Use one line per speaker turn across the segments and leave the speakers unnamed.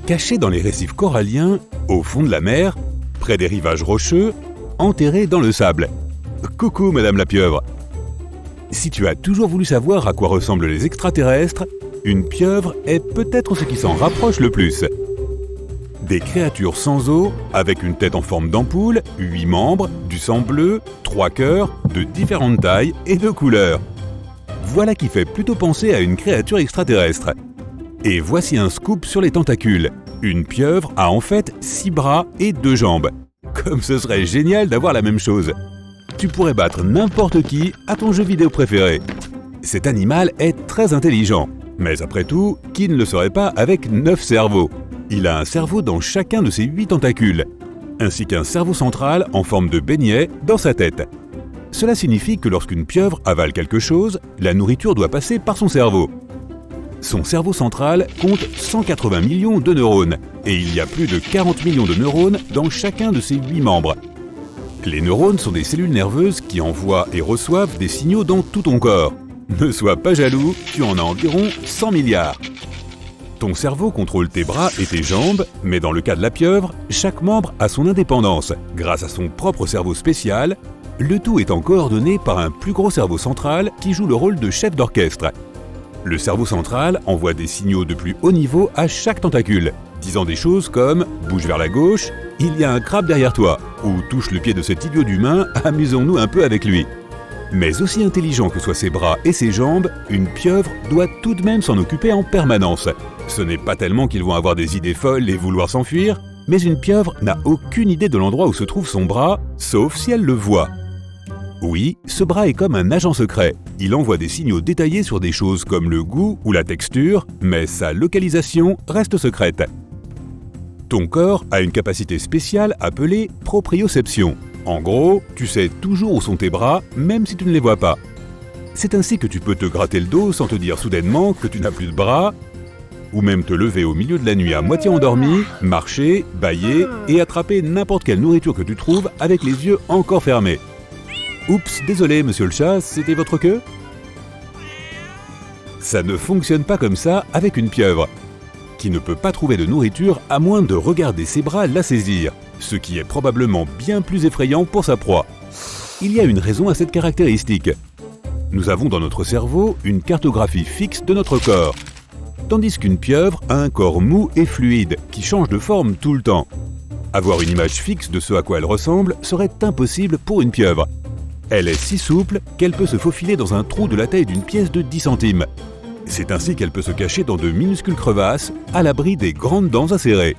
Cachée dans les récifs coralliens, au fond de la mer, près des rivages rocheux, enterrée dans le sable. Coucou Madame la pieuvre. Si tu as toujours voulu savoir à quoi ressemblent les extraterrestres, une pieuvre est peut-être ce qui s'en rapproche le plus. Des créatures sans os, avec une tête en forme d'ampoule, 8 membres, du sang bleu, 3 cœurs, de différentes tailles et de couleurs. Voilà qui fait plutôt penser à une créature extraterrestre. Et voici un scoop sur les tentacules. Une pieuvre a en fait 6 bras et 2 jambes. Comme ce serait génial d'avoir la même chose. Tu pourrais battre n'importe qui à ton jeu vidéo préféré. Cet animal est très intelligent. Mais après tout, qui ne le serait pas avec 9 cerveaux? Il a un cerveau dans chacun de ses 8 tentacules, ainsi qu'un cerveau central en forme de beignet dans sa tête. Cela signifie que lorsqu'une pieuvre avale quelque chose, la nourriture doit passer par son cerveau. Son cerveau central compte 180 millions de neurones, et il y a plus de 40 millions de neurones dans chacun de ses 8 membres. Les neurones sont des cellules nerveuses qui envoient et reçoivent des signaux dans tout ton corps. Ne sois pas jaloux, tu en as environ 100 milliards. Ton cerveau contrôle tes bras et tes jambes, mais dans le cas de la pieuvre, chaque membre a son indépendance, grâce à son propre cerveau spécial, le tout étant coordonné par un plus gros cerveau central qui joue le rôle de chef d'orchestre. Le cerveau central envoie des signaux de plus haut niveau à chaque tentacule, disant des choses comme « bouge vers la gauche »,« il y a un crabe derrière toi » ou « touche le pied de cet idiot d'humain, amusons-nous un peu avec lui ». Mais aussi intelligent que soient ses bras et ses jambes, une pieuvre doit tout de même s'en occuper en permanence. Ce n'est pas tellement qu'ils vont avoir des idées folles et vouloir s'enfuir, mais une pieuvre n'a aucune idée de l'endroit où se trouve son bras, sauf si elle le voit. Oui, ce bras est comme un agent secret. Il envoie des signaux détaillés sur des choses comme le goût ou la texture, mais sa localisation reste secrète. Ton corps a une capacité spéciale appelée proprioception. En gros, tu sais toujours où sont tes bras, même si tu ne les vois pas. C'est ainsi que tu peux te gratter le dos sans te dire soudainement que tu n'as plus de bras, ou même te lever au milieu de la nuit à moitié endormi, marcher, bâiller et attraper n'importe quelle nourriture que tu trouves avec les yeux encore fermés. Oups, désolé monsieur le chat, c'était votre queue? Ça ne fonctionne pas comme ça avec une pieuvre, qui ne peut pas trouver de nourriture à moins de regarder ses bras la saisir, ce qui est probablement bien plus effrayant pour sa proie. Il y a une raison à cette caractéristique. Nous avons dans notre cerveau une cartographie fixe de notre corps, tandis qu'une pieuvre a un corps mou et fluide qui change de forme tout le temps. Avoir une image fixe de ce à quoi elle ressemble serait impossible pour une pieuvre. Elle est si souple qu'elle peut se faufiler dans un trou de la taille d'une pièce de 10 centimes. C'est ainsi qu'elle peut se cacher dans de minuscules crevasses, à l'abri des grandes dents acérées.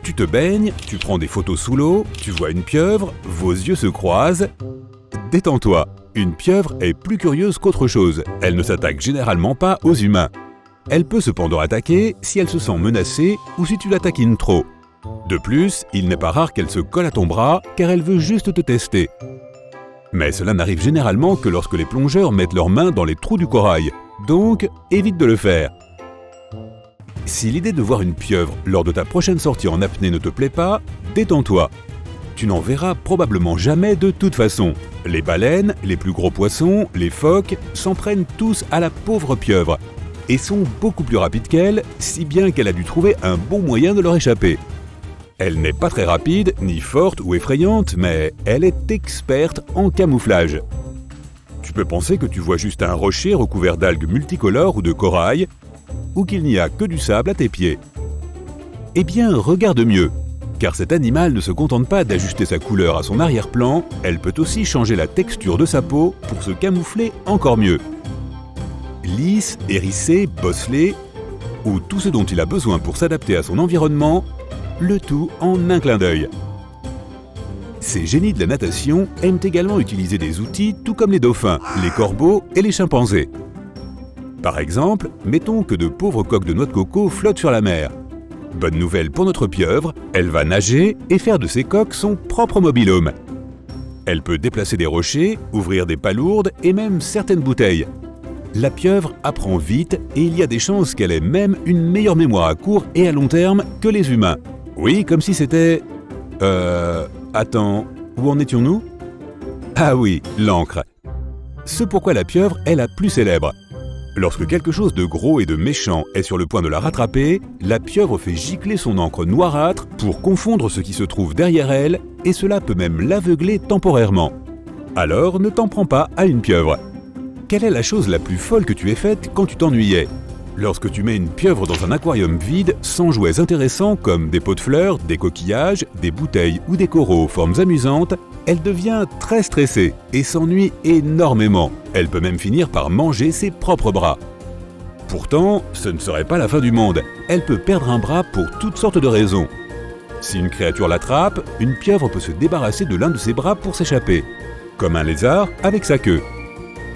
Tu te baignes, tu prends des photos sous l'eau, tu vois une pieuvre, vos yeux se croisent. Détends-toi, une pieuvre est plus curieuse qu'autre chose. Elle ne s'attaque généralement pas aux humains. Elle peut cependant attaquer si elle se sent menacée ou si tu la taquines trop. De plus, il n'est pas rare qu'elle se colle à ton bras car elle veut juste te tester. Mais cela n'arrive généralement que lorsque les plongeurs mettent leurs mains dans les trous du corail. Donc, évite de le faire. Si l'idée de voir une pieuvre lors de ta prochaine sortie en apnée ne te plaît pas, détends-toi. Tu n'en verras probablement jamais de toute façon. Les baleines, les plus gros poissons, les phoques s'en prennent tous à la pauvre pieuvre et sont beaucoup plus rapides qu'elle, si bien qu'elle a dû trouver un bon moyen de leur échapper. Elle n'est pas très rapide, ni forte ou effrayante, mais elle est experte en camouflage. Tu peux penser que tu vois juste un rocher recouvert d'algues multicolores ou de corail, ou qu'il n'y a que du sable à tes pieds. Eh bien, regarde mieux, car cet animal ne se contente pas d'ajuster sa couleur à son arrière-plan, elle peut aussi changer la texture de sa peau pour se camoufler encore mieux. Lisse, hérissée, bosselée, ou tout ce dont il a besoin pour s'adapter à son environnement, le tout en un clin d'œil. Ces génies de la natation aiment également utiliser des outils tout comme les dauphins, les corbeaux et les chimpanzés. Par exemple, mettons que de pauvres coques de noix de coco flottent sur la mer. Bonne nouvelle pour notre pieuvre, elle va nager et faire de ses coques son propre mobil-home. Elle peut déplacer des rochers, ouvrir des palourdes et même certaines bouteilles. La pieuvre apprend vite et il y a des chances qu'elle ait même une meilleure mémoire à court et à long terme que les humains. Oui, comme si c'était... Attends, où en étions-nous? Ah oui, l'encre. Ce pourquoi la pieuvre est la plus célèbre. Lorsque quelque chose de gros et de méchant est sur le point de la rattraper, la pieuvre fait gicler son encre noirâtre pour confondre ce qui se trouve derrière elle, et cela peut même l'aveugler temporairement. Alors ne t'en prends pas à une pieuvre. Quelle est la chose la plus folle que tu aies faite quand tu t'ennuyais? Lorsque tu mets une pieuvre dans un aquarium vide, sans jouets intéressants comme des pots de fleurs, des coquillages, des bouteilles ou des coraux aux formes amusantes, elle devient très stressée et s'ennuie énormément. Elle peut même finir par manger ses propres bras. Pourtant, ce ne serait pas la fin du monde. Elle peut perdre un bras pour toutes sortes de raisons. Si une créature l'attrape, une pieuvre peut se débarrasser de l'un de ses bras pour s'échapper, comme un lézard avec sa queue.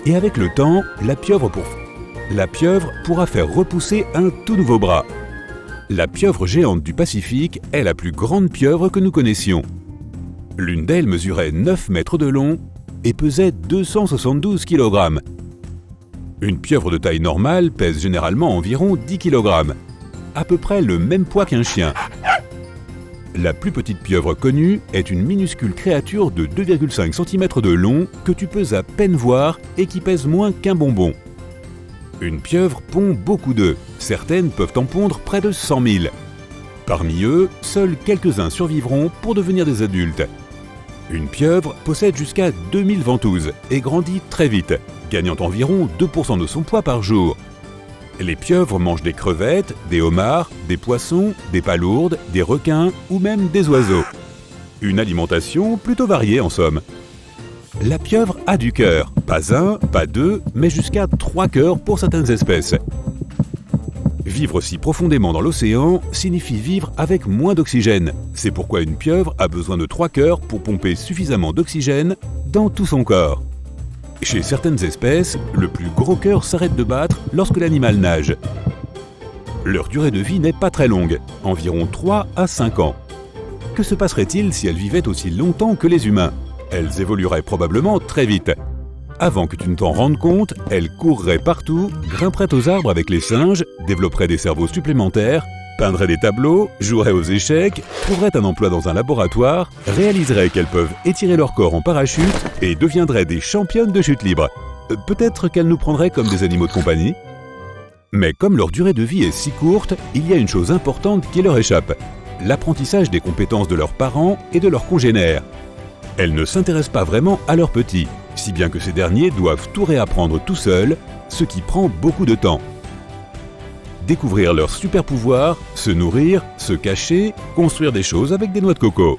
Et avec le temps, la pieuvre pourra faire repousser un tout nouveau bras. La pieuvre géante du Pacifique est la plus grande pieuvre que nous connaissions. L'une d'elles mesurait 9 mètres de long et pesait 272 kg. Une pieuvre de taille normale pèse généralement environ 10 kg, à peu près le même poids qu'un chien. La plus petite pieuvre connue est une minuscule créature de 2,5 cm de long que tu peux à peine voir et qui pèse moins qu'un bonbon. Une pieuvre pond beaucoup d'œufs. Certaines peuvent en pondre près de 100 000. Parmi eux, seuls quelques-uns survivront pour devenir des adultes. Une pieuvre possède jusqu'à 2000 ventouses et grandit très vite, gagnant environ 2% de son poids par jour. Les pieuvres mangent des crevettes, des homards, des poissons, des palourdes, des requins ou même des oiseaux. Une alimentation plutôt variée en somme. La pieuvre a du cœur, pas un, pas deux, mais jusqu'à 3 cœurs pour certaines espèces. Vivre si profondément dans l'océan signifie vivre avec moins d'oxygène. C'est pourquoi une pieuvre a besoin de 3 cœurs pour pomper suffisamment d'oxygène dans tout son corps. Chez certaines espèces, le plus gros cœur s'arrête de battre lorsque l'animal nage. Leur durée de vie n'est pas très longue, environ 3 à 5 ans. Que se passerait-il si elles vivaient aussi longtemps que les humains? Elles évolueraient probablement très vite. Avant que tu ne t'en rendes compte, elles courraient partout, grimperaient aux arbres avec les singes, développeraient des cerveaux supplémentaires, peindraient des tableaux, joueraient aux échecs, trouveraient un emploi dans un laboratoire, réaliseraient qu'elles peuvent étirer leur corps en parachute et deviendraient des championnes de chute libre. Peut-être qu'elles nous prendraient comme des animaux de compagnie. Mais comme leur durée de vie est si courte, il y a une chose importante qui leur échappe: l'apprentissage des compétences de leurs parents et de leurs congénères. Elles ne s'intéressent pas vraiment à leurs petits, si bien que ces derniers doivent tout réapprendre tout seuls, ce qui prend beaucoup de temps. Découvrir leurs super pouvoirs, se nourrir, se cacher, construire des choses avec des noix de coco.